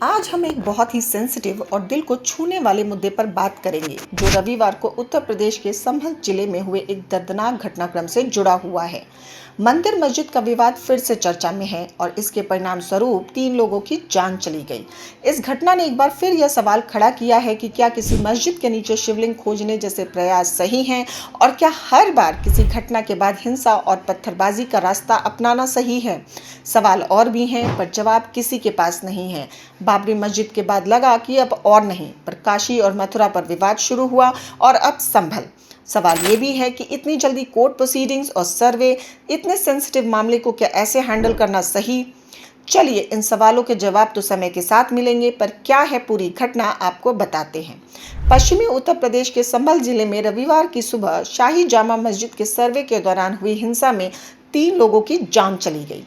आज हम एक बहुत ही सेंसिटिव और दिल को छूने वाले मुद्दे पर बात करेंगे जो रविवार को उत्तर प्रदेश के संभल जिले में हुए एक दर्दनाक घटनाक्रम से जुड़ा हुआ है। मंदिर मस्जिद का विवाद फिर से चर्चा में है और इसके परिणाम स्वरूप 3 लोगों की जान चली गई। इस घटना ने एक बार फिर यह सवाल खड़ा किया है कि क्या किसी मस्जिद के नीचे शिवलिंग खोजने जैसे प्रयास सही हैं और क्या हर बार किसी घटना के बाद हिंसा और पत्थरबाजी का रास्ता अपनाना सही है। सवाल और भी हैं पर जवाब किसी के पास नहीं है। बाबरी मस्जिद के बाद लगा कि अब और नहीं, पर काशी और मथुरा पर विवाद शुरू हुआ और अब संभल। सवाल ये भी है कि इतनी जल्दी कोर्ट प्रोसीडिंग्स और सर्वे, इतने सेंसिटिव मामले को क्या ऐसे हैंडल करना सही। चलिए इन सवालों के जवाब तो समय के साथ मिलेंगे, पर क्या है पूरी घटना आपको बताते हैं। पश्चिमी उत्तर प्रदेश के संभल जिले में रविवार की सुबह शाही जामा मस्जिद के सर्वे के दौरान हुई हिंसा में 3 लोगों की जान चली गई।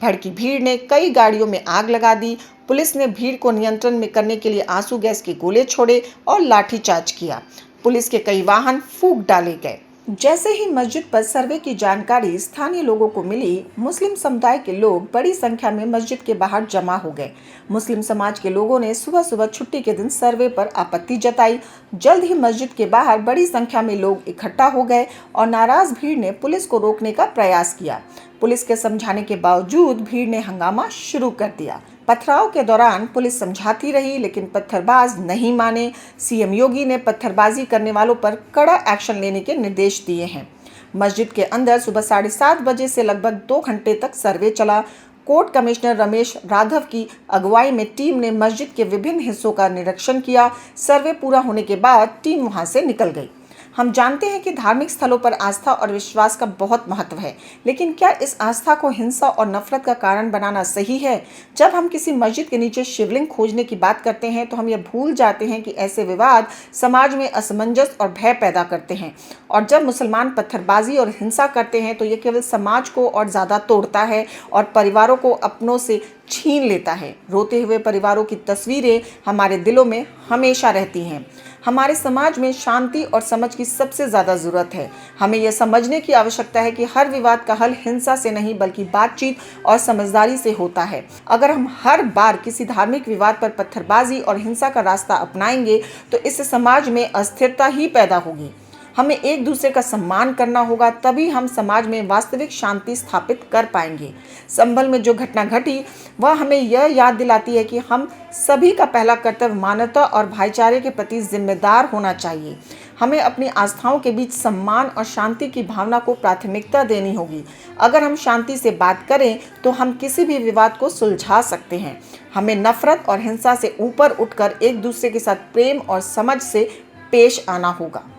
भड़की भीड़ ने कई गाड़ियों में आग लगा दी। पुलिस ने भीड़ को नियंत्रण में करने के लिए आंसू गैस के गोले छोड़े और लाठीचार्ज किया। पुलिस के कई वाहन फूंक डाले गए। जैसे ही मस्जिद पर सर्वे की जानकारी स्थानीय लोगों को मिली, मुस्लिम समुदाय के लोग बड़ी संख्या में मस्जिद के बाहर जमा हो गए। मुस्लिम समाज के लोगों ने सुबह सुबह छुट्टी के दिन सर्वे पर आपत्ति जताई। जल्द ही मस्जिद के बाहर बड़ी संख्या में लोग इकट्ठा हो गए और नाराज भीड़ ने पुलिस को रोकने का प्रयास किया। पुलिस के समझाने के बावजूद भीड़ ने हंगामा शुरू कर दिया। पथराव के दौरान पुलिस समझाती रही, लेकिन पत्थरबाज नहीं माने। सीएम योगी ने पत्थरबाजी करने वालों पर कड़ा एक्शन लेने के निर्देश दिए हैं। मस्जिद के अंदर सुबह 7:30 बजे से लगभग 2 घंटे तक सर्वे चला। कोर्ट कमिश्नर रमेश राघव की अगुवाई में टीम ने मस्जिद के विभिन्न हिस्सों का निरीक्षण किया। सर्वे पूरा होने के बाद टीम वहां से निकल गई। हम जानते हैं कि धार्मिक स्थलों पर आस्था और विश्वास का बहुत महत्व है, लेकिन क्या इस आस्था को हिंसा और नफरत का कारण बनाना सही है? जब हम किसी मस्जिद के नीचे शिवलिंग खोजने की बात करते हैं तो हम ये भूल जाते हैं कि ऐसे विवाद समाज में असमंजस और भय पैदा करते हैं, और जब मुसलमान पत्थरबाजी और हिंसा करते हैं तो ये केवल समाज को और ज़्यादा तोड़ता है और परिवारों को अपनों से छीन लेता है। रोते हुए परिवारों की तस्वीरें हमारे दिलों में हमेशा रहती हैं। हमारे समाज में शांति और समझ की सबसे ज़्यादा ज़रूरत है। हमें यह समझने की आवश्यकता है कि हर विवाद का हल हिंसा से नहीं बल्कि बातचीत और समझदारी से होता है। अगर हम हर बार किसी धार्मिक विवाद पर पत्थरबाजी और हिंसा का रास्ता अपनाएंगे तो इससे समाज में अस्थिरता ही पैदा होगी। हमें एक दूसरे का सम्मान करना होगा, तभी हम समाज में वास्तविक शांति स्थापित कर पाएंगे। संभल में जो घटना घटी वह हमें यह याद दिलाती है कि हम सभी का पहला कर्तव्य मानवता और भाईचारे के प्रति जिम्मेदार होना चाहिए। हमें अपनी आस्थाओं के बीच सम्मान और शांति की भावना को प्राथमिकता देनी होगी। अगर हम शांति से बात करें तो हम किसी भी विवाद को सुलझा सकते हैं। हमें नफरत और हिंसा से ऊपर उठकर एक दूसरे के साथ प्रेम और समझ से पेश आना होगा।